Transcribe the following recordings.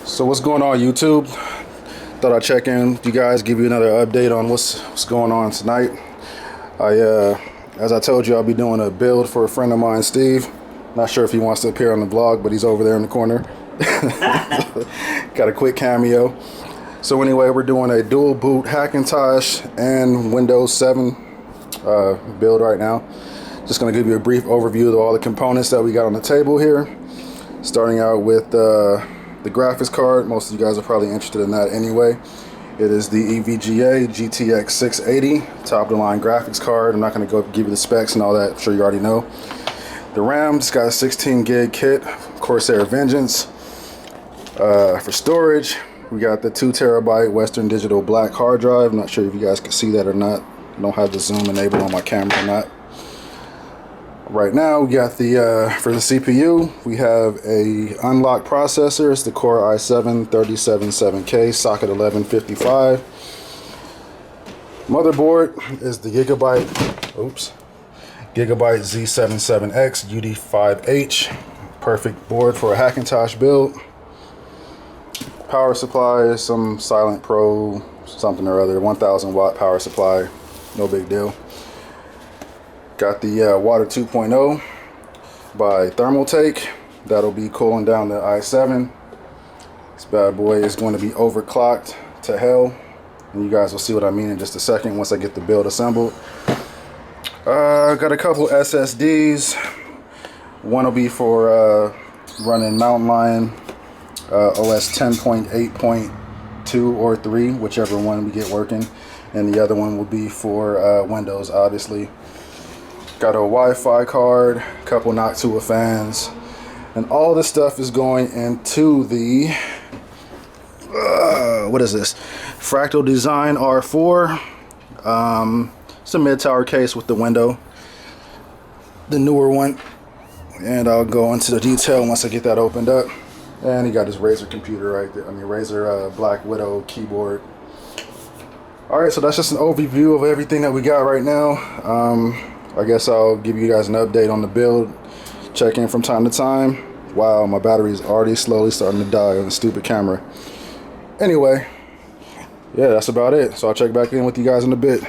So what's going on, YouTube? Thought I'd check in with you guys, give you another update on what's going on tonight. As I told you, I'll be doing a build for a friend of mine, Steve. Not sure if he wants to appear on the vlog, but he's over there in the corner. Got a quick cameo. So anyway, we're doing a dual boot Hackintosh and Windows 7 build right now. Just gonna give you a brief overview of all the components that we got on the table here. Starting out with the graphics card. Most of you guys are probably interested in that anyway. It is the EVGA GTX 680 top of the line graphics card. I'm not going to go give you the specs and all that. I'm sure you already know. The RAM just got a 16 gig kit, Corsair Vengeance. For storage, we got the 2 terabyte Western Digital black hard drive. I'm not sure if you guys can see that or not. I don't have the zoom enabled on my camera or not. Right now we got the for the CPU we have a unlocked processor. It's the Core i7-377K socket 1155. Motherboard is the Gigabyte Z77X UD5H. Perfect board for a Hackintosh build. Power supply is some Silent Pro something or other, 1000 watt power supply, no big deal. Got the Water 2.0 by Thermaltake. That'll be cooling down the i7. This bad boy is going to be overclocked to hell, and you guys will see what I mean in just a second once I get the build assembled. Got a couple SSDs. One will be for running Mountain Lion OS 10.8.2 or 3, whichever one we get working, and the other one will be for Windows, obviously. Got a Wi-Fi card, a couple Noctua fans, and all this stuff is going into the what is this? Fractal Design R4. It's a mid-tower case with the window, the newer one, and I'll go into the detail once I get that opened up. And he got his Razer computer right there. I mean Razer Black Widow keyboard. All right, so that's just an overview of everything that we got right now. I guess I'll give you guys an update on the build, check in from time to time. Wow, my battery is already slowly starting to die on the stupid camera. Anyway, yeah, that's about it. So I'll check back in with you guys in a bit.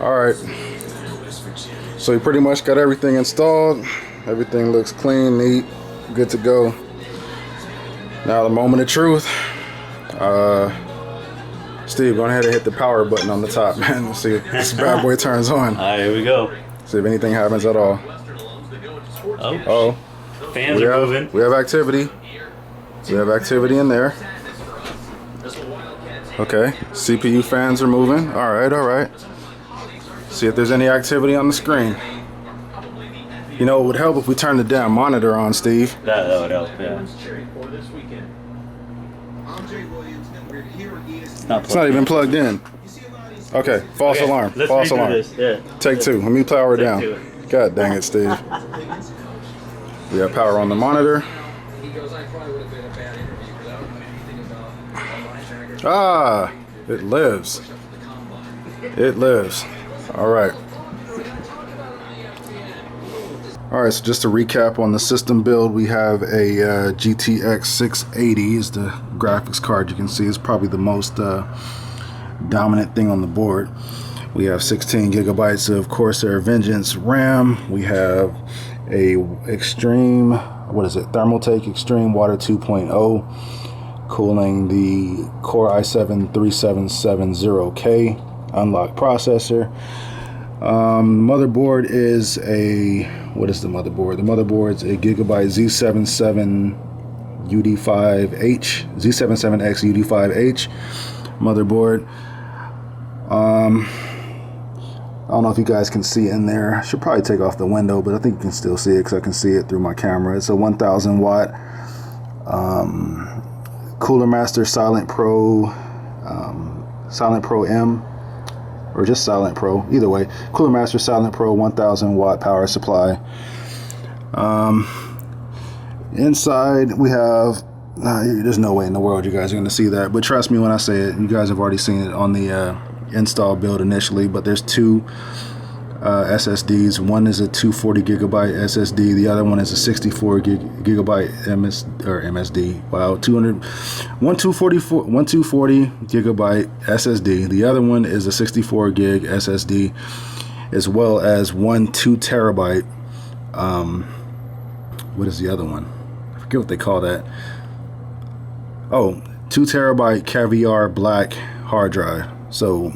All right. So we pretty much got everything installed. Everything looks clean, neat, good to go. Now the moment of truth. Steve, go ahead and hit the power button on the top, man. Let's see if this bad boy turns on. All right, here we go. See if anything happens at all. Oh. Fans are moving. We have activity. We have activity in there. Okay, CPU fans are moving. All right, all right. See if there's any activity on the screen. You know, it would help if we turned the damn monitor on, Steve. That would help, yeah. It's not even plugged in. Okay, false alarm. Let's false alarm. This. Yeah. Take two. Let me power Take down. two. God dang it, Steve. We have power on the monitor. Ah, it lives. It lives. All right. All right, so just to recap on the system build, we have a GTX 680 is the graphics card. You can see it's probably the most dominant thing on the board. We have 16 gigabytes of Corsair Vengeance RAM. We have a Extreme, what is it, Thermaltake Extreme Water 2.0 cooling the Core i7-3770K unlocked processor. Motherboard is a, what is the motherboard? The motherboard's a Gigabyte Z77 UD5H, Z77X UD5H motherboard. I don't know if you guys can see it in there. I should probably take off the window, but I think you can still see it because I can see it through my camera. It's a 1000 watt Cooler Master Silent Pro M, or just Silent Pro, either way. Cooler Master Silent Pro 1000 watt power supply. Inside we have, there's no way in the world you guys are going to see that, but trust me when I say it, you guys have already seen it on the install build initially. But there's two SSDs. One is a 240 gigabyte SSD. The other one is a 64 gigabyte MSD. Wow, 240 gigabyte SSD. The other one is a 64 gig SSD, as well as one 2 terabyte. What is the other one? I forget what they call that. Oh, 2 terabyte Caviar Black hard drive. So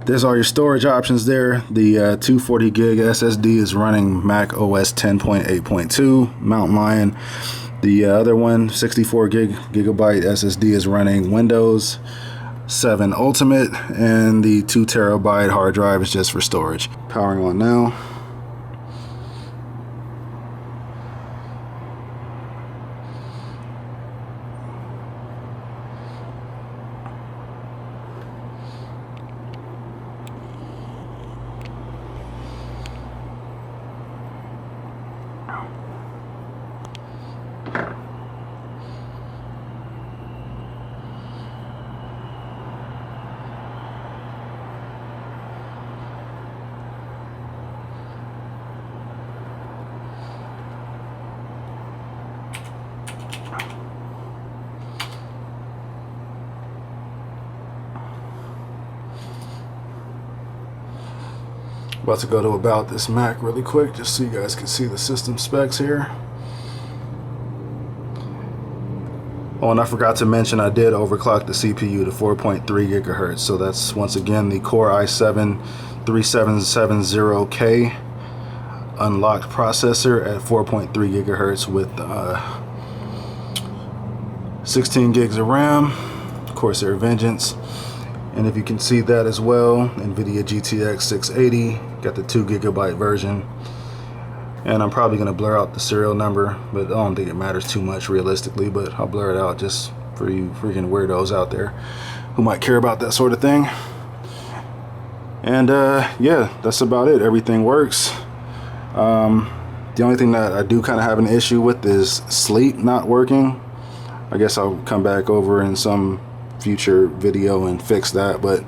there's all your storage options there. The 240 gig SSD is running Mac OS 10.8.2 Mountain Lion. The other one, 64 gigabyte SSD, is running Windows 7 Ultimate, and the 2 terabyte hard drive is just for storage. Powering on now. About to go to about this Mac really quick just so you guys can see the system specs here. Oh, and I forgot to mention I did overclock the CPU to 4.3 gigahertz. So that's once again the Core i7-3770K unlocked processor at 4.3 gigahertz with 16 gigs of RAM, Corsair Vengeance. And if you can see that as well, NVIDIA GTX 680, got the 2 gigabyte version. And I'm probably gonna blur out the serial number, but I don't think it matters too much realistically, but I'll blur it out just for you freaking weirdos out there who might care about that sort of thing. And yeah, that's about it. Everything works. The only thing that I do kind of have an issue with is sleep not working. I guess I'll come back over in some future video and fix that, but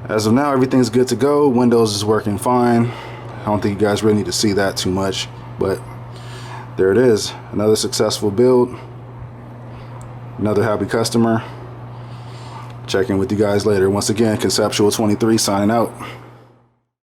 as of now everything's good to go. Windows is working fine. I don't think you guys really need to see that too much, but there it is. Another successful build, another happy customer. Check in with you guys later. Once again, Conceptual 23 signing out.